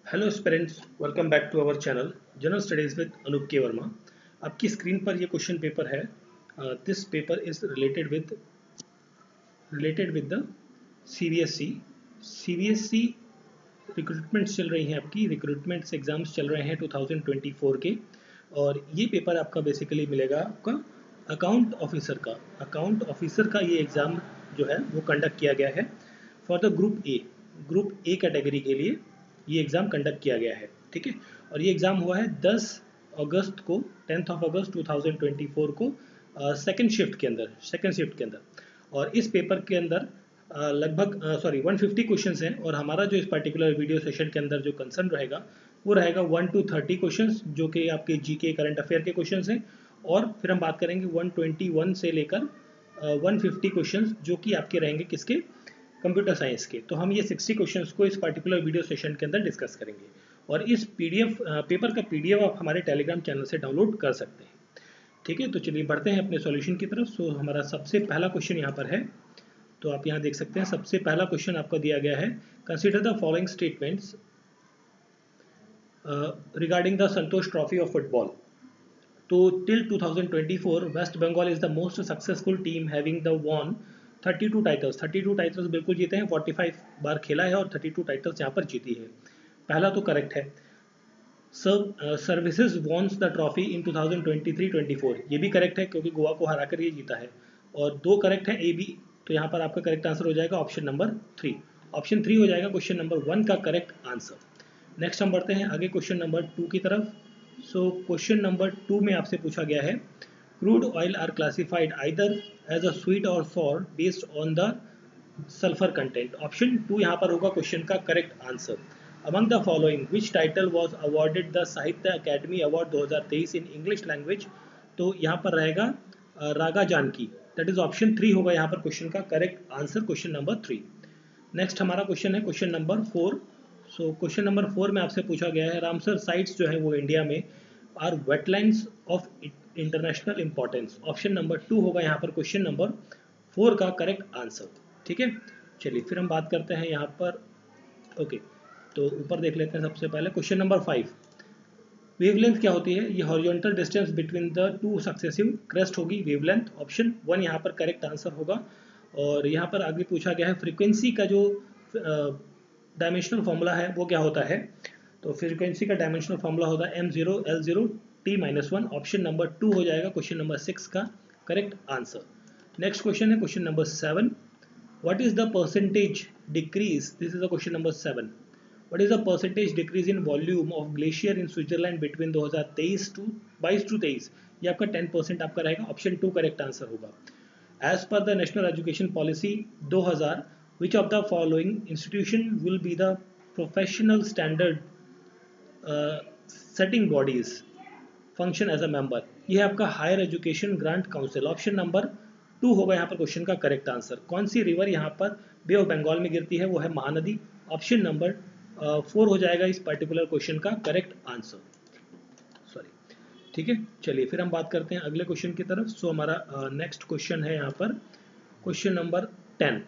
Hello students, welcome back to our channel general studies with Anoop K Verma. आपकी screen पर ये question paper है। This paper is related with the CBSE. CBSE recruitments चल रही हैं, आपकी रिक्रूटमेंट्स एग्जाम्स चल रहे हैं 2024 के। और ये पेपर आपका बेसिकली मिलेगा आपका अकाउंट ऑफिसर का ये एग्ज़ाम जो है वो कंडक्ट किया गया है for the group A category के लिए ये एग्ज़ाम कंडक्ट किया गया है। ठीक है, और ये एग्ज़ाम हुआ है 10 अगस्त को, 10 अगस्त 2024 को सेकेंड शिफ्ट के अंदर। और इस पेपर के अंदर लगभग 150 क्वेश्चंस हैं। और हमारा जो इस पर्टिकुलर वीडियो सेशन के अंदर जो कंसर्न रहेगा वो रहेगा 1 to 30 क्वेश्चंस, जो कि आपके जीके करंट अफेयर के क्वेश्चंस हैं। और फिर हम बात करेंगे 121 से लेकर 150 क्वेश्चंस जो कि आपके रहेंगे किसके, कंप्यूटर साइंस के। तो हम ये 60 क्वेश्चंस को इस पर्टिकुलर वीडियो सेशन के अंदर डिस्कस करेंगे। और इस पीडीएफ पेपर का पीडीएफ आप हमारे टेलीग्राम चैनल से डाउनलोड कर सकते हैं। ठीक है, तो चलिए बढ़ते हैं अपने सॉल्यूशन की तरफ। सो हमारा सबसे पहला क्वेश्चन यहाँ पर है, तो आप यहाँ देख सकते हैं सबसे पहला क्वेश्चन आपका दिया गया है। Consider the following statements regarding the Santosh trophy of football. तो till 2024 West Bengal is the most successful team having the won 32 titles. 32 titles बिल्कुल जीते हैं, 45 बार खेला है और 32 टाइटल्स यहाँ पर जीती है। पहला तो करेक्ट है। Services wons the trophy in 2023-24, ये भी करेक्ट है क्योंकि गोवा को हराकर ये जीता है। और दो करेक्ट है ए बी, तो यहाँ पर आपका करेक्ट आंसर हो जाएगा ऑप्शन नंबर 3। ऑप्शन 3 हो जाएगा क्वेश्चन नंबर 1 का करेक्ट आंसर। नेक्स्ट हम बढ़ते हैं आगे क्वेश्चन नंबर 2 की तरफ। सो क्वेश्चन नंबर 2 में आपसे पूछा गया है, crude oil are classified either as a sweet और sour based on the sulphur content. Option 2 यहाँ पर होगा क्वेश्चन का correct answer. Among the following which title was awarded the Sahitya Akademi award 2023 in English language. तो यहाँ पर रहेगा Raga Janki, that is option 3 होगा यहाँ पर क्वेश्चन का correct answer, question number 3। Next हमारा क्वेश्चन है question number 4। So question number 4 में आपसे पूछा गया है, रामसर साइट्स जो है वो इंडिया में are wetlands of international importance. Option number 2 होगा यहाँ पर क्वेश्चन नंबर 4 का करेक्ट आंसर। ठीक है, चलिए फिर हम बात करते हैं यहाँ पर। ओके, तो ऊपर देख लेते हैं सबसे पहले क्वेश्चन नंबर 5। वेवलेंथ क्या होती है? ये horizontal distance between the two successive crest होगी वेवलेंथ। ऑप्शन 1 यहाँ पर करेक्ट आंसर होगा। और यहाँ पर आगे पूछा गया है फ्रीक्वेंसी का जो डायमेंशनल फॉर्मूला है वो क्या होता है। तो फ्रीक्वेंसी का डायमेंशनल फॉर्मूला होगा m0 l0 t-1। Option number 2 हो जाएगा क्वेश्चन नंबर 6 का करेक्ट आंसर। नेक्स्ट क्वेश्चन है question number 7। What is the percentage decrease? This is the question number 7. What is the percentage decrease in volume of glacier in Switzerland between 2023 to 22-23? ये आपका 10% आपका रहेगा। Option 2 correct answer होगा। As per the National Education Policy 2000, which of the following institution will be the professional standard setting bodies function as a member? ये है आपका higher education grant council. Option number 2 होगा यहाँ पर question का correct answer. कौन सी river यहाँ पर बे ऑफ बंगाल में गिरती है? वो है महानदी। ऑप्शन नंबर 4 हो जाएगा इस पर्टिकुलर क्वेश्चन का करेक्ट आंसर। सॉरी, ठीक है, चलिए फिर हम बात करते हैं अगले क्वेश्चन की तरफ। सो हमारा नेक्स्ट क्वेश्चन है यहाँ पर question number 10।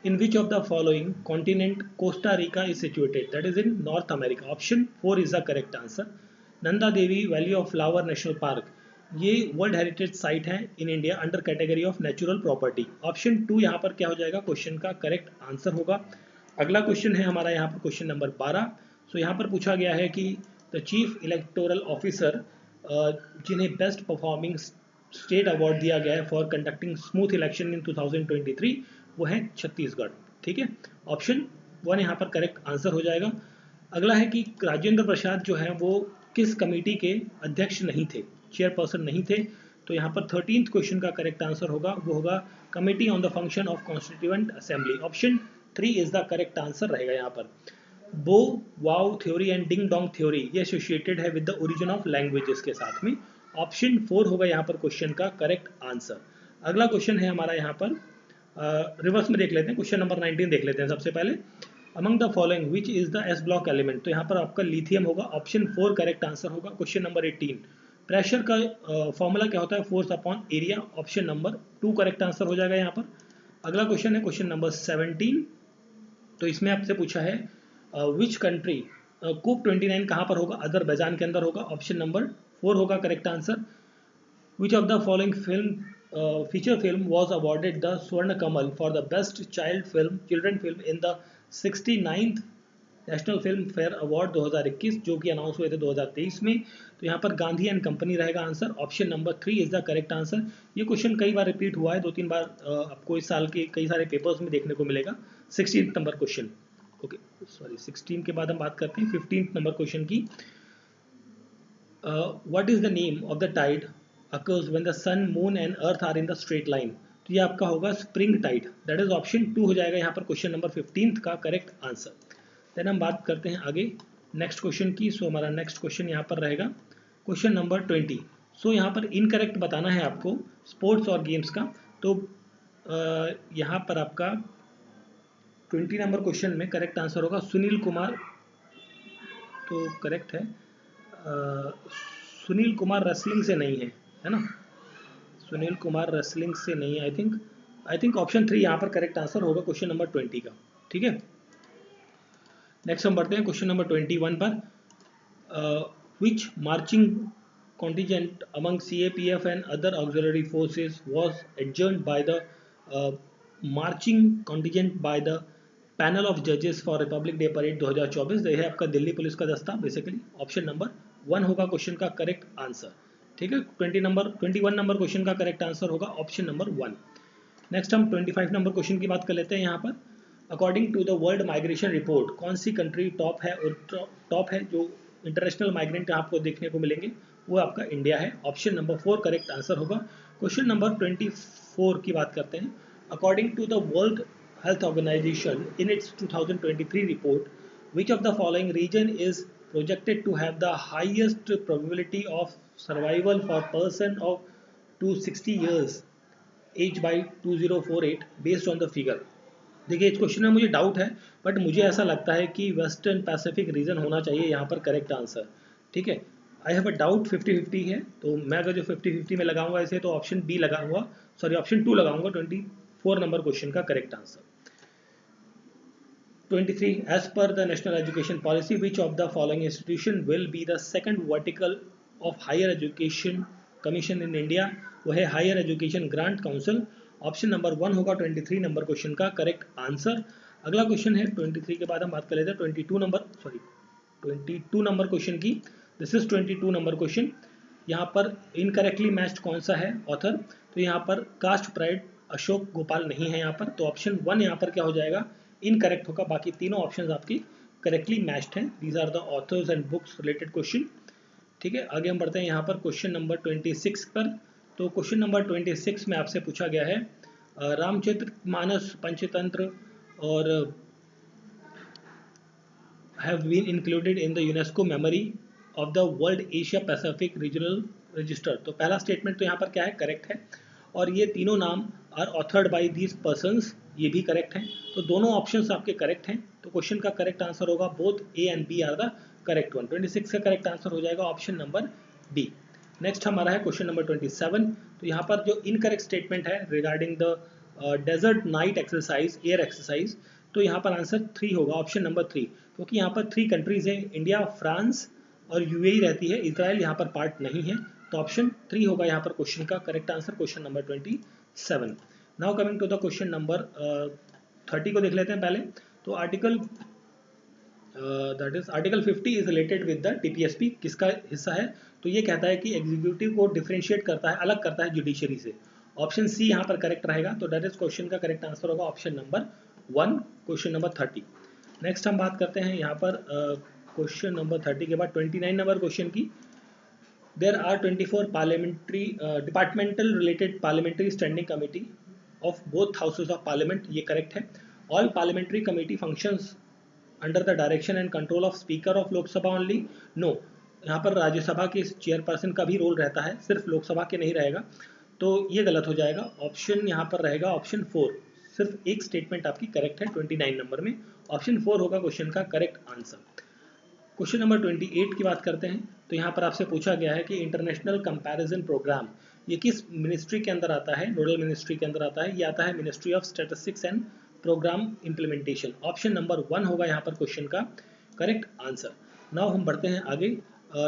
In which of the following continent Costa Rica is situated? That is in North America. Option 4 is the correct answer. Nanda Devi valley of flower national park, ये वर्ल्ड हेरिटेज साइट है in India under category of natural property. Option 2 यहाँ पर क्या हो जाएगा question का correct answer होगा। अगला क्वेश्चन है हमारा यहाँ पर क्वेश्चन नंबर 12। सो यहाँ पर पूछा गया है कि द चीफ इलेक्टोरल ऑफिसर जिन्हें बेस्ट परफॉर्मिंग स्टेट अवार्ड दिया गया है for conducting smooth election in 2023, वो है छत्तीसगढ़। ठीक है, ऑप्शन 1 यहाँ पर करेक्ट आंसर हो जाएगा। अगला है कि राजेंद्र प्रसाद जो है वो किस कमेटी के अध्यक्ष नहीं थे, चेयरपर्सन नहीं थे। तो यहाँ पर 13th क्वेश्चन का करेक्ट आंसर होगा, वो होगा committee on the function of constituent assembly. Option 3 is the correct answer रहेगा यहाँ पर। Bow wow theory and ding dong theory ये एसोसिएटेड है with the origin of languages के साथ में। ऑप्शन 4 होगा यहाँ पर क्वेश्चन का करेक्ट आंसर। अगला क्वेश्चन है हमारा यहाँ पर रिवर्स में देख लेते हैं, क्वेश्चन नंबर 19 देख लेते हैं सबसे पहले। Among the following which is the S block element? तो यहाँ पर आपका लिथियम होगा। ऑप्शन 4 करेक्ट आंसर होगा। क्वेश्चन नंबर 18, प्रेशर का फॉर्मूला क्या होता है? Force upon area. Option number 2 correct answer हो जाएगा यहाँ पर। अगला क्वेश्चन है क्वेश्चन नंबर 17। तो इसमें आपसे पूछा है विच कंट्री कूप 29 कहाँ पर होगा? अजरबैजान के अंदर होगा। ऑप्शन नंबर 4 होगा correct answer. Which of the following feature film was awarded the Swarna Kamal for the best children film in the 69th national film fair award 2021 जो कि अनाउंस हुए थे 2023 में। तो यहाँ पर गांधी एंड कंपनी रहेगा answer. Option number 3 is the correct answer. ये क्वेश्चन कई बार रिपीट हुआ है, 2-3 बार आपको इस साल के कई सारे पेपर्स में देखने को मिलेगा। 16 नंबर क्वेश्चन, ओके सॉरी 16 के बाद हम बात करते हैं 15 नंबर क्वेश्चन की। What is the name of the tide occurs when the sun, moon and earth are in the straight line? तो ये आपका होगा spring tide, that is option 2 हो जाएगा यहाँ पर क्वेश्चन नंबर 15 का करेक्ट आंसर। देन हम बात करते हैं आगे नेक्स्ट क्वेश्चन की। सो हमारा नेक्स्ट क्वेश्चन यहाँ पर रहेगा क्वेश्चन नंबर 20। सो यहाँ पर इनकरेक्ट बताना है आपको स्पोर्ट्स और गेम्स का। तो यहाँ पर आपका 20 नंबर क्वेश्चन में करेक्ट आंसर होगा सुनील कुमार। तो करेक्ट है, सुनील कुमार रेसलिंग से नहीं है ना? सुनील कुमार रेसलिंग से नहीं है। आई थिंक ऑप्शन 3 यहाँ पर करेक्ट आंसर होगा क्वेश्चन नंबर 20 का। ठीक है, नेक्स्ट हम बढ़ते हैं क्वेश्चन नंबर 21 पर। विच marching contingent among CAPF and other auxiliary forces was adjourned by the marching contingent by the panel of जजेस फॉर रिपब्लिक डे परेड 2024। यह है आपका दिल्ली पुलिस का दस्ता बेसिकली। ऑप्शन नंबर 1 होगा क्वेश्चन का करेक्ट आंसर। ठीक है, 21 नंबर क्वेश्चन का करेक्ट आंसर होगा ऑप्शन नंबर 1। नेक्स्ट हम 25 नंबर क्वेश्चन की बात कर लेते हैं। यहाँ पर according to the world migration report कौन सी कंट्री टॉप है? और टॉप है जो इंटरनेशनल माइग्रेंट आपको देखने को मिलेंगे वो आपका इंडिया है। ऑप्शन नंबर 4 करेक्ट आंसर होगा। क्वेश्चन नंबर 24 की बात करते हैं। According to the world health organisation in its 2023 report which of the following region is projected to have the highest probability of survival for person of to 60 years age by 2048 based on the figure? देखिए इस question में मुझे doubt है, but मुझे ऐसा लगता है कि वेस्टर्न पैसिफिक रीजन होना चाहिए यहाँ पर करेक्ट आंसर। ठीक है, आई हैव अ डाउट 50-50 है, तो मैं अगर जो 50-50 में लगाऊंगा इसे तो ऑप्शन बी लगाऊंगा, सॉरी ऑप्शन 2 लगाऊंगा 24 नंबर क्वेश्चन का correct answer. 23 as per the national education policy which of the following institution will be the second vertical of higher education commission in India? वो है higher education grant council. Option number 1 होगा 23 number question का correct answer. अगला question है 23 के बाद हम बात कर लेते हैं 22 नंबर क्वेश्चन की। This is 22 number question. यहाँ पर इनकरेक्टली मैच्ड कौन सा है ऑथर? तो यहाँ पर कास्ट प्राइड अशोक गोपाल नहीं है यहाँ पर, तो ऑप्शन 1 यहाँ पर क्या हो जाएगा? इनकरेक्ट होगा। बाकी तीनों ऑप्शन आपकी करेक्टली मैच्ड हैं। These are the authors and books related question. ठीक है, आगे हम बढ़ते हैं यहाँ पर क्वेश्चन नंबर 26 पर। तो क्वेश्चन नंबर 26 में आपसे पूछा गया है रामचरित मानस पंचतंत्र और have been included in the UNESCO memory of the World Asia Pacific Regional Register। तो पहला स्टेटमेंट तो यहाँ पर क्या है? करेक्ट है। और ये तीनों नाम are authored by these persons, ये भी करेक्ट हैं। तो दोनों ऑप्शंस आपके करेक्ट हैं। तो क्वेश्चन का करेक्ट आंसर होगा both A and B are the correct one. 26 का करेक्ट आंसर हो जाएगा ऑप्शन नंबर बी। नेक्स्ट हमारा है क्वेश्चन नंबर 27। तो यहाँ पर जो इनकरेक्ट स्टेटमेंट है regarding the desert knight exercise air exercise, तो यहाँ पर आंसर 3 होगा ऑप्शन नंबर 3, क्योंकि यहाँ पर 3 कंट्रीज है, इंडिया, फ्रांस और यूएई रहती है, इजराइल यहाँ पर पार्ट नहीं है। तो ऑप्शन 3 होगा यहाँ पर क्वेश्चन का correct answer, question number 27। Now coming to the question number 30 को देख लेते हैं पहले। तो article that is article 50 is related with the TPSP, किसका हिस्सा है? तो ये कहता है कि एग्जीक्यूटिव को डिफरेंशिएट करता है, अलग करता है जुडिशरी से। ऑप्शन सी यहाँ पर करेक्ट रहेगा। तो दैट इज क्वेश्चन का करेक्ट आंसर होगा option number 1, question number 30। Next हम बात करते हैं यहाँ पर क्वेश्चन नंबर 30 के बाद 29 नंबर क्वेश्चन की। There are 24 parliamentary departmental related parliamentary standing committee of both houses of parliament, ये करेक्ट है। All parliamentary committee functions under the direction and control of speaker of Lok Sabha only? No, यहाँ पर राज्यसभा के chairperson का भी role रहता है, सिर्फ लोकसभा के नहीं रहेगा। तो ये गलत हो जाएगा। ऑप्शन यहाँ पर रहेगा ऑप्शन 4, सिर्फ एक स्टेटमेंट आपकी करेक्ट है 29 नंबर में, ऑप्शन 4 होगा क्वेश्चन का करेक्ट आंसर। क्वेश्चन नंबर 28 की बात करते हैं। तो यहाँ पर आपसे पूछा गया है कि इंटरनेशनल कंपैरिजन प्रोग्राम ये किस मिनिस्ट्री के अंदर आता है? नोडल मिनिस्ट्री के अंदर आता है। ये आता है ministry of statistics and programme implementation. Option number 1 होगा यहाँ पर क्वेश्चन का करेक्ट आंसर। नाउ हम बढ़ते हैं आगे।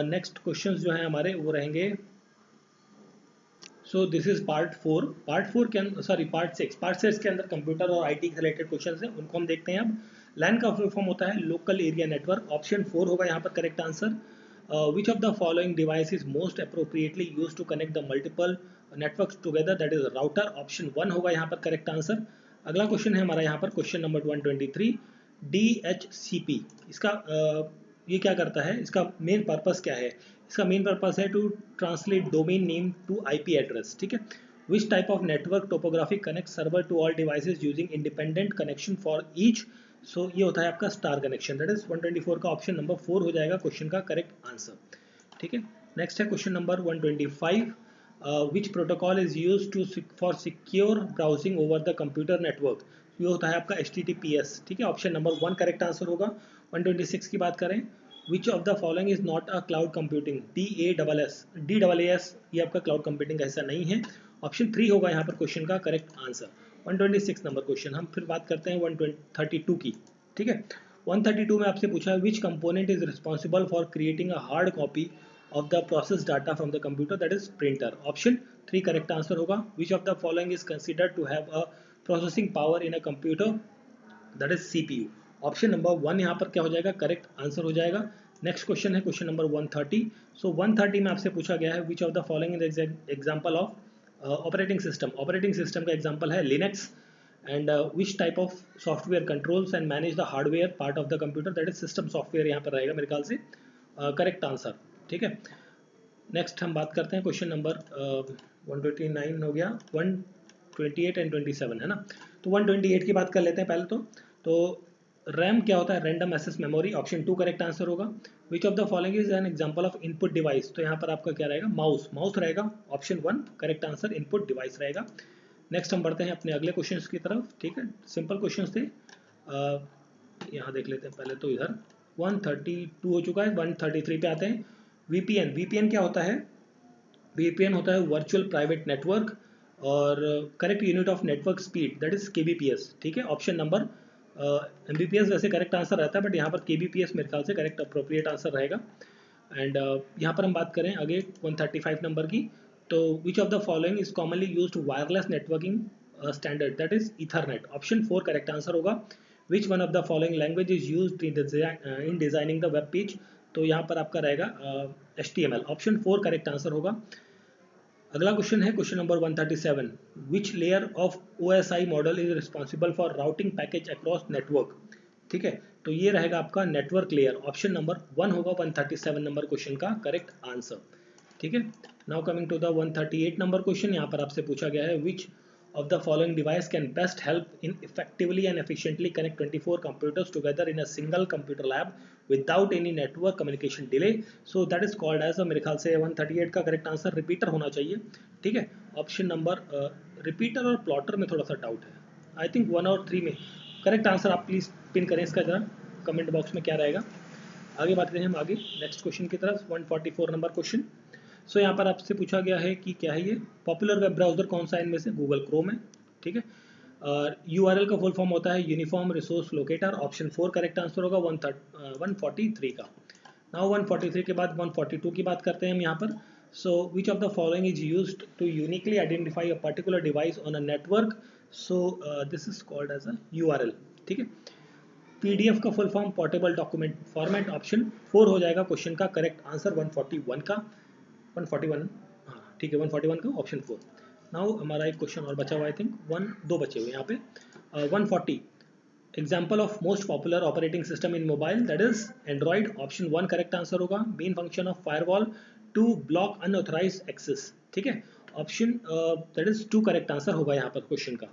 नेक्स्ट क्वेश्चंस जो हैं हमारे वो रहेंगे। सो दिस इज पार्ट 4 के अंदर, सॉरी पार्ट 6 के अंदर कंप्यूटर और आईटी से रिलेटेड क्वेश्चंस हैं, उनको हम देखते हैं अब। लैन का फुल फॉर्म होता है लोकल एरिया नेटवर्क। ऑप्शन 4 होगा यहाँ पर correct answer. Which of the following device is most appropriately use to connect the multiple networks together, that is router. Option 1 होगा यहाँ पर करेक्ट आंसर। अगला क्वेश्चन है हमारा यहाँ पर क्वेश्चन नंबर 123, DHCP। इसका ये क्या करता है, इसका मेन पर्पस क्या है? इसका मेन पर्पस है to translate domain name to IP address, ठीक है। Which type of network topography connect server to all devices using independent connection for each. So ये होता है आपका स्टार कनेक्शन, दैट इज 124 का ऑप्शन नंबर 4 हो जाएगा क्वेश्चन का करेक्ट आंसर, ठीक है। नेक्स्ट है question number 125, which protocol is use to for secure browsing over the computer network. ये होता है आपका HTTPS, ठीक है। ऑप्शन नंबर 1 करेक्ट आंसर होगा। 126 की बात करें, विच of the following is not a cloud computing, DAAS ये आपका क्लाउड कंप्यूटिंग का हिस्सा नहीं है। ऑप्शन 3 होगा यहाँ पर क्वेश्चन का करेक्ट आंसर। 126 number question. हम फिर बात करते हैं 132 की, ठीक है। 132 में आपसे पूछा है विच component is responsible for creating a hard copy of the process data from the computer, that is printer. Option 3 correct answer होगा। Which of the following is considered to have a processing power in a computer, that is CPU. Option number 1 यहाँ पर क्या हो जाएगा, correct answer हो जाएगा। Next question है question number 130। सो 130 में आपसे पूछा गया है which of the following is example of operating system. Operating system का एग्जाम्पल है Linux. And which type of software controls and manage the hardware part of the computer, that is system software यहाँ पर रहेगा मेरे ख्याल से correct answer, ठीक है। नेक्स्ट हम बात करते हैं क्वेश्चन नंबर 129 हो गया, 128 एंड 27 है ना। तो 128 की बात कर लेते हैं पहले तो रैम क्या होता है, random access memory. Option 2 correct answer होगा। Which of the following is an example of input device, तो यहाँ पर आपका क्या रहेगा, माउस रहेगा। Option 1 correct answer, input device रहेगा। नेक्स्ट हम बढ़ते हैं अपने अगले क्वेश्चन की तरफ, ठीक है। सिंपल क्वेश्चन थे, यहाँ देख लेते हैं पहले तो इधर 132 हो चुका है। 133 पे आते हैं। VPN क्या होता है? VPN होता है वर्चुअल प्राइवेट नेटवर्क, और correct unit of network speed, that is KBPS, ठीक है। ऑप्शन नंबर MBPS वैसे करेक्ट आंसर रहता है, बट यहाँ पर KBPS मेरे ख्याल से करेक्ट अप्रोप्रिएट आंसर रहेगा। एंड यहाँ पर हम बात करें आगे 135 नंबर की, तो which of the following is commonly used wireless networking standard, that is Ethernet. Option 4 correct answer होगा। Which one of the following language is used in designing the web page, तो यहाँ पर आपका रहेगा HTML। ऑप्शन 4 करेक्ट आंसर होगा। अगला question है question number 137, which layer of OSI model is responsible for routing package across network, ठीक है। तो ये रहेगा आपका नेटवर्क लेयर। ऑप्शन नंबर 1 होगा 137 नंबर क्वेश्चन का करेक्ट आंसर, ठीक है। Now coming to the 138 number question. यहाँ पर आपसे पूछा गया है विच of the following device can best help in effectively and efficiently connect 24 computers together in a single computer lab without any network communication delay, so that is called as मेरे ख्याल से 138 का करेक्ट आंसर रिपीटर होना चाहिए, ठीक है। Option number repeater और plotter में थोड़ा सा डाउट है, आई थिंक 1 और 3 में करेक्ट आंसर आप प्लीज़ पिन करें इसका जरा कमेंट बॉक्स में क्या रहेगा। आगे बात करें हम आगे नेक्स्ट क्वेश्चन की तरफ, 144 नंबर क्वेश्चन। सो यहाँ पर आपसे पूछा गया है कि क्या है ये पॉपुलर वेब ब्राउजर कौन सा है इनमें से, गूगल क्रोम है, ठीक है। URL का फुल फॉर्म होता है uniform resource locator. Option 4 correct answer होगा 143 का। नाउ 143 के बाद 142 की बात करते हैं हम यहाँ पर। So which of the following is used to uniquely identify a particular device on a network, so this is called as a URL, ठीक है। PDF का full form portable document format. Option 4 हो जाएगा क्वेश्चन का correct answer 141 का, 141, हाँ ठीक है 141 का ऑप्शन 4। नाउ हमारा एक क्वेश्चन और बचा हुआ, आई थिंक 2 बचे हुए यहाँ पे। 140 example of most popular operating system in mobile, that is Android. Option 1 correct answer होगा। Main function of firewall to block unauthorise access, ठीक है। Option that is 2 correct answer होगा यहाँ पर क्वेश्चन का।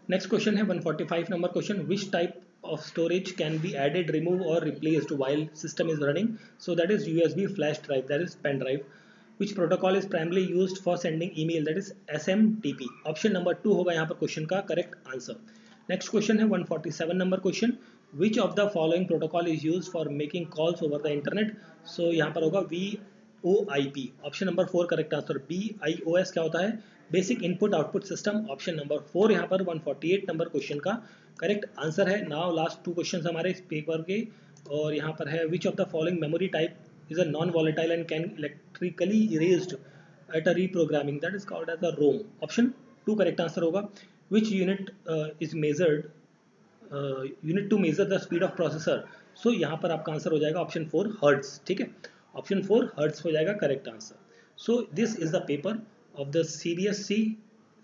नेक्स्ट क्वेश्चन है 145 number question, which type of storage can be added, remove or replaced while system is running, so that is USB flash drive, that is pen drive. Which protocol is primarily used for sending email, that is SMTP. Option number 2 होगा यहाँ पर question का correct answer. Next question है 147 number question, which of the following protocol is use for making calls over the internet, so यहाँ पर होगा VoIP। Option number 4 correct answer. BIOS क्या होता है, basic input output system. Option number 4 यहाँ पर 148 number question का करेक्ट आंसर है। नाउ लास्ट 2 क्वेश्चन हमारे इस पेपर के और यहाँ पर है which of the following memory type is a non volatile and can electrically erased at a reprogramming that is called as a ROM. Option 2 correct answer होगा। Which unit is measured unit to measure the speed of processor. So यहाँ पर आपका answer हो जाएगा option 4 hertz. ठीक है, option 4 hertz हो जाएगा correct answer. So this is the paper of the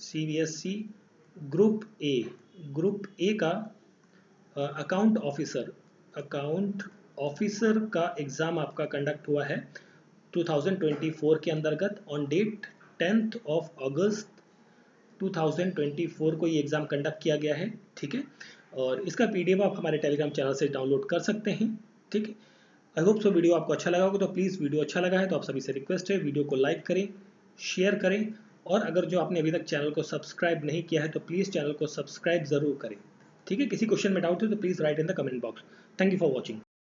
CBSE group A का अकाउंट ऑफिसर का एग्ज़ाम आपका कंडक्ट हुआ है 2024 के अंतर्गत ऑन डेट 10th ऑफ अगस्त 2024 को ये एग्ज़ाम कंडक्ट किया गया है। ठीक है, और इसका पीडीएफ आप हमारे टेलीग्राम चैनल से डाउनलोड कर सकते हैं। ठीक है, आई होप सो वीडियो आपको अच्छा लगा होगा। तो प्लीज़ वीडियो अच्छा लगा है तो आप सभी से रिक्वेस्ट है वीडियो को लाइक करें, शेयर करें, और अगर जो आपने अभी तक चैनल को सब्सक्राइब नहीं किया है तो प्लीज़ चैनल को सब्सक्राइब ज़रूर करें। ठीक है, किसी क्वेश्चन में डाउट है तो please write in the comment box. Thank you for watching.